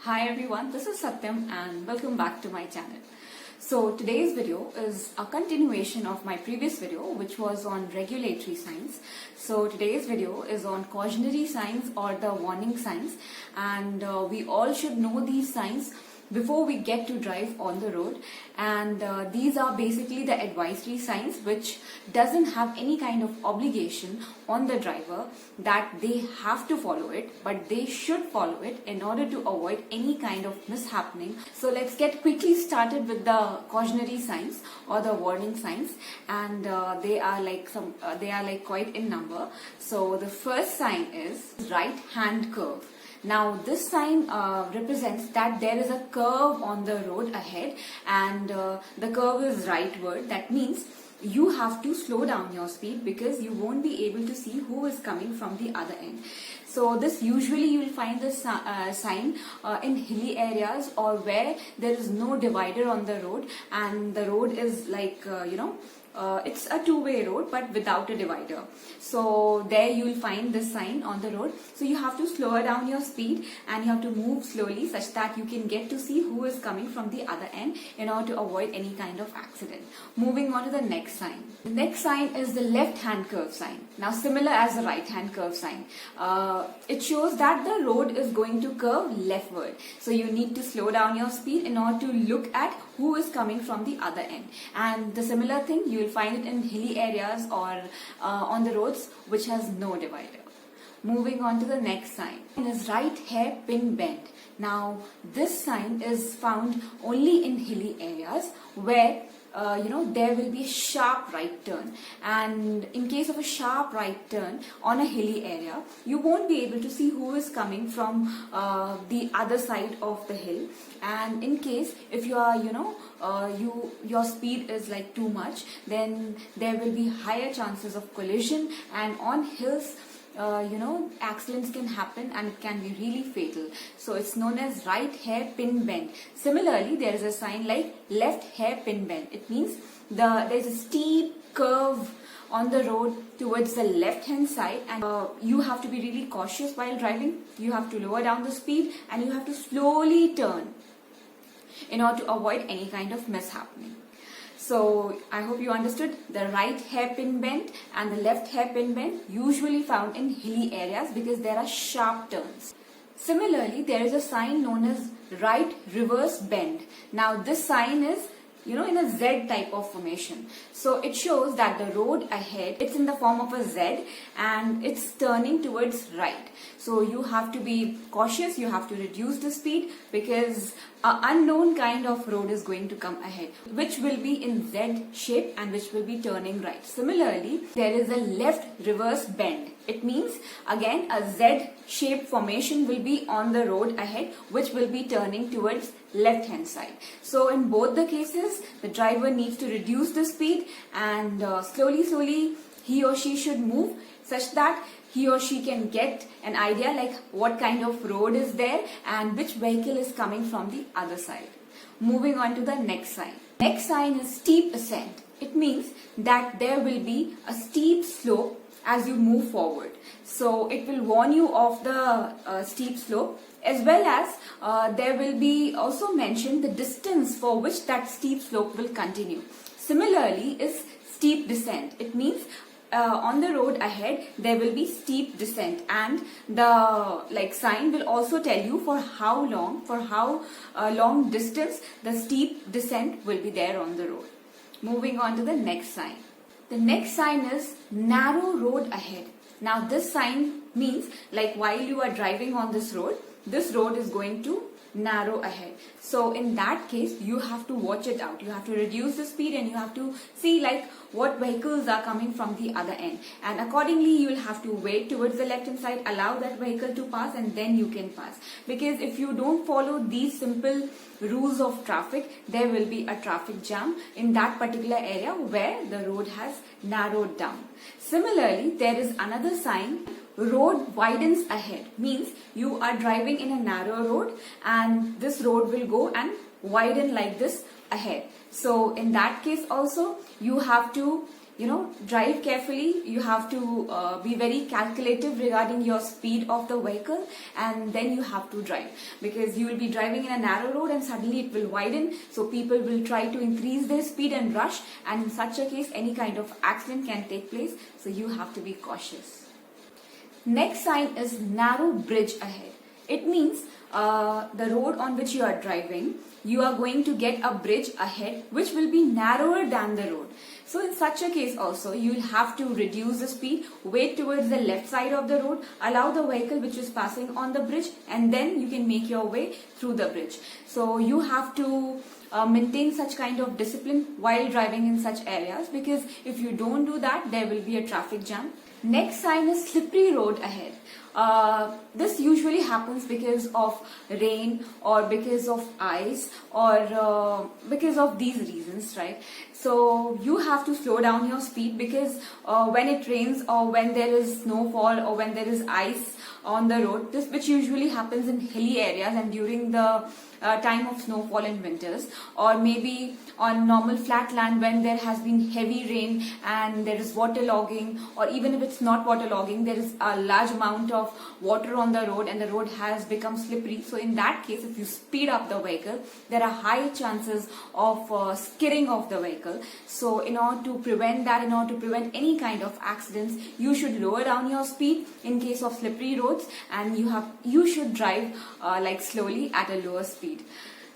Hi everyone, this is Satyam and welcome back to my channel. So today's video is a continuation of my previous video which was on regulatory signs. So today's video is on cautionary signs or the warning signs, and we all should know these signs before we get to drive on the road, and these are basically the advisory signs which doesn't have any kind of obligation on the driver that they have to follow it, but they should follow it in order to avoid any kind of mishappening. So let's get quickly started with the cautionary signs or the warning signs, and they are like quite in number. So the first sign is right hand curve. Now this sign represents that there is a curve on the road ahead, and the curve is rightward. That means you have to slow down your speed because you won't be able to see who is coming from the other end. So this usually you will find this sign in hilly areas or where there is no divider on the road, and the road is like it's a two-way road but without a divider. So there you will find this sign on the road. So you have to slow down your speed and you have to move slowly such that you can get to see who is coming from the other end in order to avoid any kind of accident. Moving on to the next sign. The next sign is the left hand curve sign. Now similar as the right hand curve sign. It shows that the road is going to curve leftward. So you need to slow down your speed in order to look at who is coming from the other end. And the similar thing you will find it in hilly areas or on the roads which has no divider. Moving on to the next sign is right hairpin bend. Now this sign is found only in hilly areas where there will be a sharp right turn, and in case of a sharp right turn on a hilly area, you won't be able to see who is coming from the other side of the hill. And in case if you are your speed is like too much, then there will be higher chances of collision, and on hills accidents can happen and it can be really fatal. So it's known as right hairpin bend. Similarly, there is a sign like left hairpin bend. It means there is a steep curve on the road towards the left hand side, and you have to be really cautious while driving. You have to lower down the speed and you have to slowly turn in order to avoid any kind of mishappening. So I hope you understood. The right hairpin bend and the left hairpin bend usually found in hilly areas because there are sharp turns. Similarly, there is a sign known as right reverse bend. Now this sign is in a Z type of formation. So it shows that the road ahead, it's in the form of a Z and it's turning towards right. So you have to be cautious, you have to reduce the speed because an unknown kind of road is going to come ahead, which will be in Z shape and which will be turning right. Similarly, there is a left reverse bend. It means again a Z shaped formation will be on the road ahead, which will be turning towards left hand side. So in both the cases, the driver needs to reduce the speed and slowly he or she should move such that he or she can get an idea like what kind of road is there and which vehicle is coming from the other side. Moving on to the next sign. Next sign is steep ascent. It means that there will be a steep slope as you move forward. So it will warn you of the steep slope, as well as there will be also mentioned the distance for which that steep slope will continue. Similarly is steep descent. It means on the road ahead there will be steep descent, and the sign will also tell you for how long distance the steep descent will be there on the road. Moving on to the next sign. The next sign is narrow road ahead. Now this sign means like while you are driving on this road is going to narrow ahead. So in that case, you have to watch it out. You have to reduce the speed and you have to see like what vehicles are coming from the other end. And accordingly, you will have to wait towards the left hand side, allow that vehicle to pass, and then you can pass. Because if you don't follow these simple rules of traffic, there will be a traffic jam in that particular area where the road has narrowed down. Similarly, there is another sign, road widens ahead. Means you are driving in a narrow road and this road will go and widen like this ahead. So in that case also you have to drive carefully. You have to be very calculative regarding your speed of the vehicle, and then you have to drive, because you will be driving in a narrow road and suddenly it will widen, so people will try to increase their speed and rush, and in such a case any kind of accident can take place, so you have to be cautious. Next sign is narrow bridge ahead. It means the road on which you are driving, you are going to get a bridge ahead which will be narrower than the road. So in such a case also, you will have to reduce the speed, wait towards the left side of the road, allow the vehicle which is passing on the bridge, and then you can make your way through the bridge. So you have to maintain such kind of discipline while driving in such areas, because if you don't do that, there will be a traffic jam. Next sign is slippery road ahead. This usually happens because of rain or because of ice or because of these reasons, right? So you have to slow down your speed, because when it rains or when there is snowfall or when there is ice on the road, this which usually happens in hilly areas and during the time of snowfall in winters, or maybe on normal flat land when there has been heavy rain and there is waterlogging, or even if it's not waterlogging, there is a large amount of water on the road and the road has become slippery. So in that case, if you speed up the vehicle, there are high chances of skidding of the vehicle. So in order to prevent that, in order to prevent any kind of accidents, you should lower down your speed in case of slippery roads, and you should drive like slowly at a lower speed.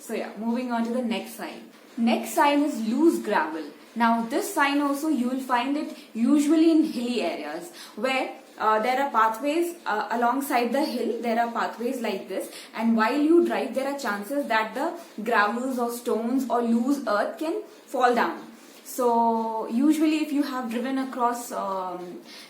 So yeah, moving on to the next sign. Next sign is loose gravel. Now this sign also you will find it usually in hilly areas where there are pathways alongside the hill. There are pathways like this, and while you drive, there are chances that the gravels or stones or loose earth can fall down. So usually if you have driven across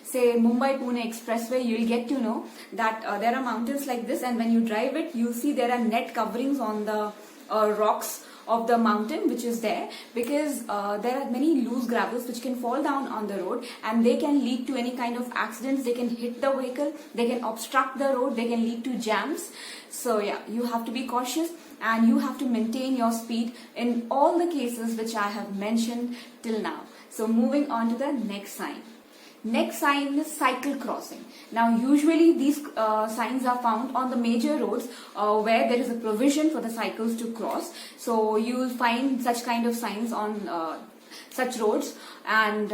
say Mumbai-Pune expressway, you will get to know that there are mountains like this, and when you drive it, you see there are net coverings on the rocks of the mountain which is there, because there are many loose gravels which can fall down on the road and they can lead to any kind of accidents. They can hit the vehicle, they can obstruct the road, they can lead to jams. So yeah, you have to be cautious and you have to maintain your speed in all the cases which I have mentioned till now. So moving on to the next sign. Next sign is cycle crossing. Now usually these signs are found on the major roads where there is a provision for the cycles to cross. So you will find such kind of signs on such roads, and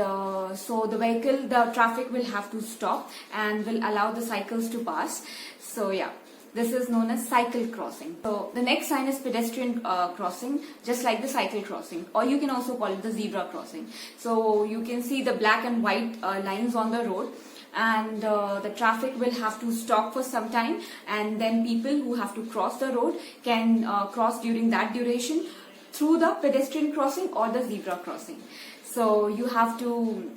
so the traffic will have to stop and will allow the cycles to pass. So yeah, this is known as cycle crossing. So the next sign is pedestrian crossing, just like the cycle crossing, or you can also call it the zebra crossing. So you can see the black and white lines on the road, and the traffic will have to stop for some time, and then people who have to cross the road can cross during that duration through the pedestrian crossing or the zebra crossing. So you have to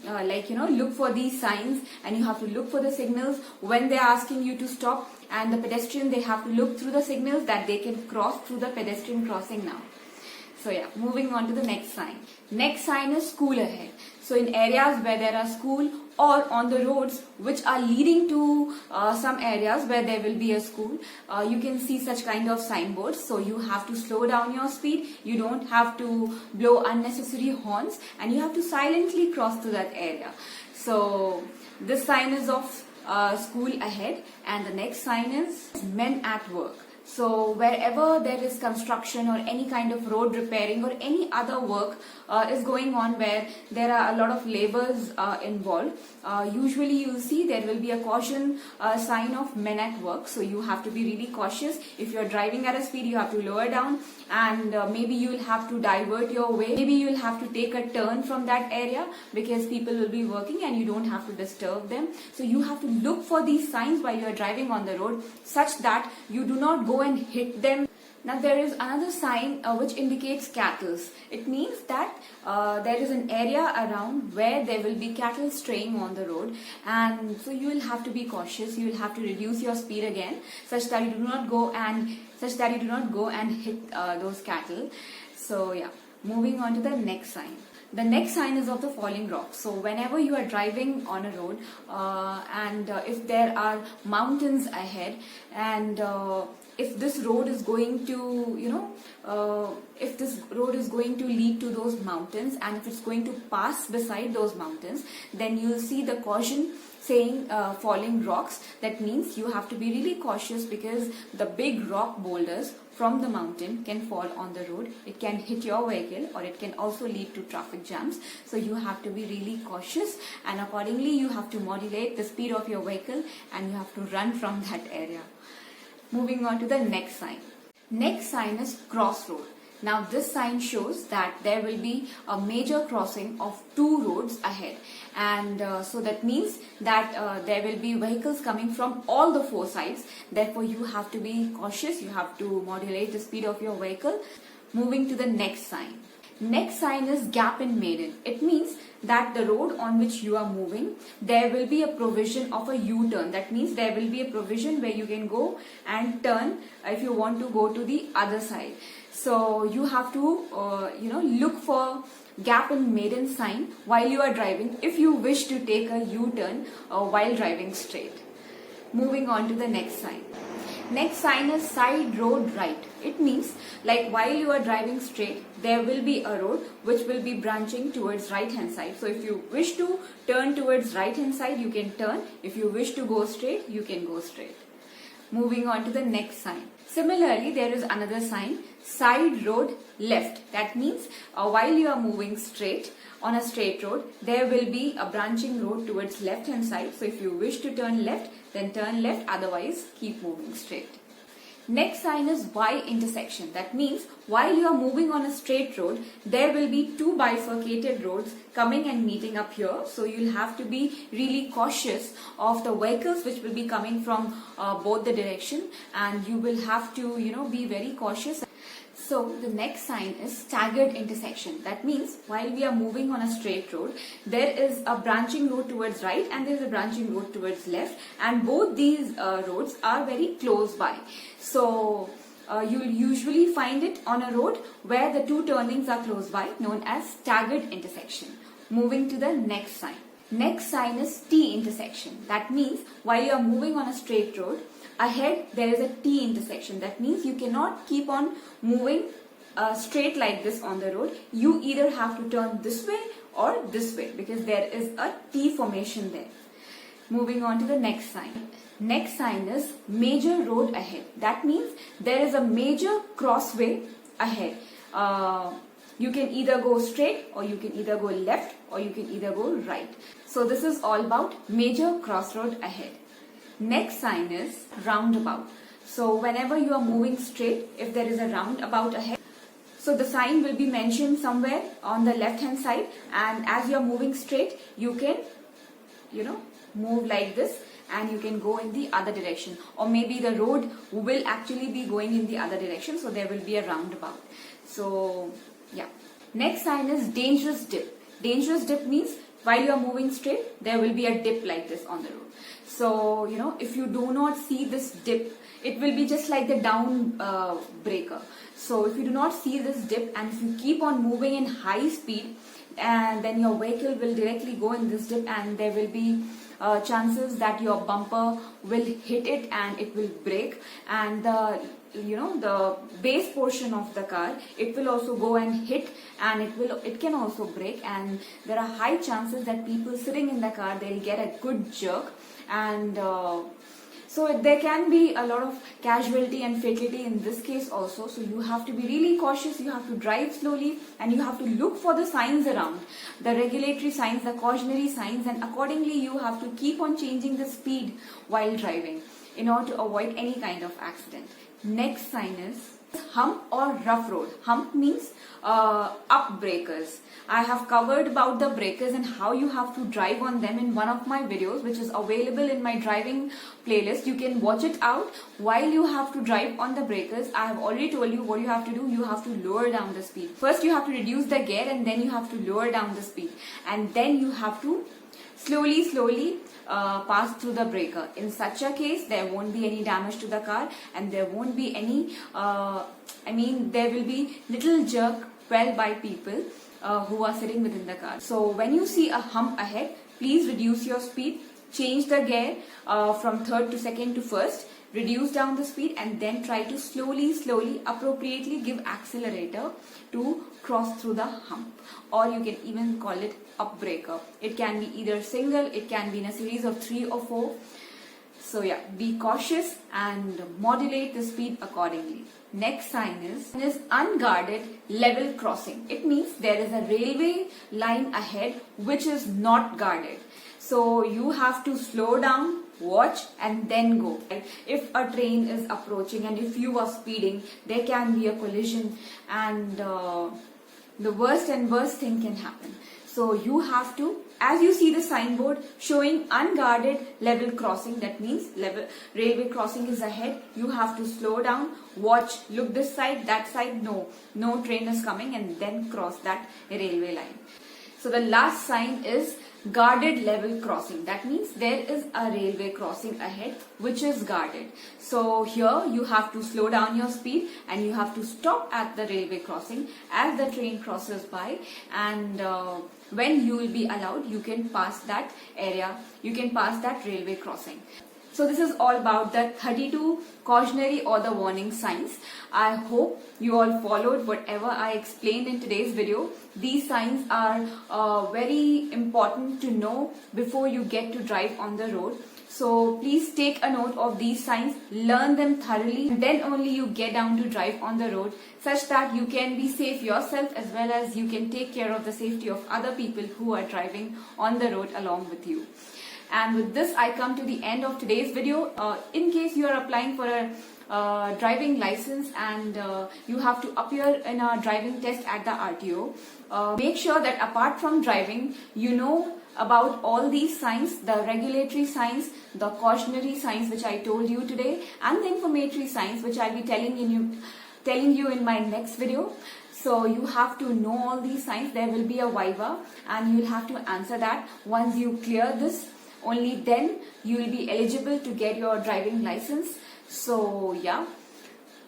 look for these signs, and you have to look for the signals when they're asking you to stop, and the pedestrian, they have to look through the signals that they can cross through the pedestrian crossing now. So yeah, moving on to the next sign. Next sign is school ahead. So in areas where there are school, or on the roads which are leading to some areas where there will be a school, you can see such kind of signboards. So you have to slow down your speed, you don't have to blow unnecessary horns, and you have to silently cross to that area. So this sign is of school ahead, and the next sign is men at work. So wherever there is construction or any kind of road repairing or any other work is going on where there are a lot of laborers involved, usually you will see there will be a caution sign of men at work. So you have to be really cautious. If you are driving at a speed, you have to lower down, and maybe you will have to divert your way. Maybe you will have to take a turn from that area because people will be working and you don't have to disturb them. So you have to look for these signs while you are driving on the road, such that you do not go and hit them. Now there is another sign which indicates cattle. It means that there is an area around where there will be cattle straying on the road, and so you will have to be cautious. You will have to reduce your speed again, such that you do not go and hit those cattle. So yeah, moving on to the next sign. The next sign is of the falling rocks. So whenever you are driving on a road and if there are mountains ahead, and if this road is going to, if this road is going to lead to those mountains, and if it's going to pass beside those mountains, then you'll see the caution saying falling rocks. That means you have to be really cautious, because the big rock boulders from the mountain can fall on the road. It can hit your vehicle, or it can also lead to traffic jams. So you have to be really cautious, and accordingly you have to modulate the speed of your vehicle, and you have to run from that area. Moving on to the next sign. Next sign is crossroad. Now this sign shows that there will be a major crossing of two roads ahead, and so that means that there will be vehicles coming from all the four sides. Therefore you have to be cautious, you have to modulate the speed of your vehicle. Moving to the next sign. Next sign is gap in Maiden. It means that the road on which you are moving, there will be a provision of a U-turn. That means there will be a provision where you can go and turn if you want to go to the other side. So you have to look for gap in Maiden sign while you are driving if you wish to take a U-turn while driving straight. Moving on to the next sign. Next sign is side road right. It means like while you are driving straight, there will be a road which will be branching towards right hand side. So if you wish to turn towards right hand side, you can turn. If you wish to go straight, you can go straight. Moving on to the next sign. Similarly, there is another sign, side road left. That means while you are moving straight on a straight road, there will be a branching road towards left hand side. So if you wish to turn left, then turn left, otherwise keep moving straight. Next sign is Y intersection. That means while you are moving on a straight road, there will be two bifurcated roads coming and meeting up here. So you'll have to be really cautious of the vehicles which will be coming from both the direction, and you will have to be very cautious. So the next sign is staggered intersection. That means while we are moving on a straight road, there is a branching road towards right and there is a branching road towards left, and both these roads are very close by. So you will usually find it on a road where the two turnings are close by, known as staggered intersection. Moving to the next sign. Next sign is T intersection. That means while you are moving on a straight road, ahead there is a T intersection. That means you cannot keep on moving straight like this on the road. You either have to turn this way or this way, because there is a T formation there. Moving on to the next sign. Next sign is major road ahead. That means there is a major crossway ahead. You can either go straight, or you can either go left, or you can either go right. So this is all about major crossroad ahead. Next sign is roundabout. So whenever you are moving straight, if there is a roundabout ahead, so the sign will be mentioned somewhere on the left hand side, and as you are moving straight, you can move like this, and you can go in the other direction, or maybe the road will actually be going in the other direction, so there will be a roundabout. So yeah. Next sign is dangerous dip. Dangerous dip means while you are moving straight, there will be a dip like this on the road. So if you do not see this dip, it will be just like the down breaker. So if you do not see this dip, and if you keep on moving in high speed, and then your vehicle will directly go in this dip, and there will be chances that your bumper will hit it and it will break, and the base portion of the car, it will also go and hit, and it can also break, and there are high chances that people sitting in the car, they'll get a good jerk, and so there can be a lot of casualty and fatality in this case also. So you have to be really cautious, you have to drive slowly, and you have to look for the signs around, the regulatory signs, the cautionary signs, and accordingly you have to keep on changing the speed while driving in order to avoid any kind of accident. Next sign is hump or rough road. Hump means up breakers. I have covered about the breakers and how you have to drive on them in one of my videos, which is available in my driving playlist. You can watch it out. While you have to drive on the breakers, I have already told you what you have to do. You have to lower down the speed. First you have to reduce the gear, and then you have to lower down the speed, and then you have to slowly pass through the breaker. In such a case, there won't be any damage to the car, and there won't be any there will be little jerk felt by people who are sitting within the car. So when you see a hump ahead, please reduce your speed, change the gear from third to second to first, reduce down the speed and then try to slowly appropriately give accelerator to cross through the hump, or you can even call it up breaker. It can be either single, it can be in a series of 3 or 4. So yeah, be cautious and modulate the speed accordingly. Next sign is unguarded level crossing. It means there is a railway line ahead which is not guarded. So you have to slow down, watch and then go. If a train is approaching and if you are speeding, there can be a collision and the worst thing can happen. So you have to, as you see the signboard showing unguarded level crossing, that means railway crossing is ahead, you have to slow down, watch, look this side, that side, no train is coming, and then cross that railway line. So the last sign is guarded level crossing. That means there is a railway crossing ahead which is guarded. So here you have to slow down your speed and you have to stop at the railway crossing as the train crosses by, and when you will be allowed, you can pass that area, you can pass that railway crossing. So this is all about the 32 cautionary or the warning signs. I hope you all followed whatever I explained in today's video. These signs are very important to know before you get to drive on the road. So please take a note of these signs, learn them thoroughly, and then only you get down to drive on the road, such that you can be safe yourself as well as you can take care of the safety of other people who are driving on the road along with you. And with this, I come to the end of today's video. In case you are applying for a driving license and you have to appear in a driving test at the RTO, make sure that apart from driving, you know about all these signs, the regulatory signs, the cautionary signs which I told you today, and the informatory signs which I'll be telling you in my next video. So you have to know all these signs. There will be a viva and you'll have to answer that. Once you clear this, only then you will be eligible to get your driving license. So yeah,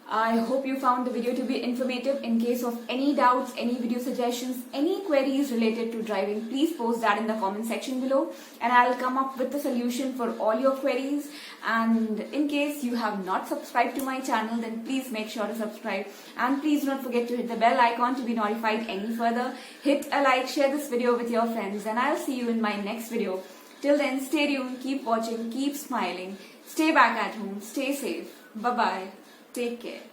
I hope you found the video to be informative. In case of any doubts, any video suggestions, any queries related to driving, please post that in the comment section below and I'll come up with the solution for all your queries. And in case you have not subscribed to my channel, then please make sure to subscribe, and please do not forget to hit the bell icon to be notified any further. Hit a like, share this video with your friends, and I'll see you in my next video. Till then, stay tuned, keep watching, keep smiling, stay back at home, stay safe. Bye-bye. Take care.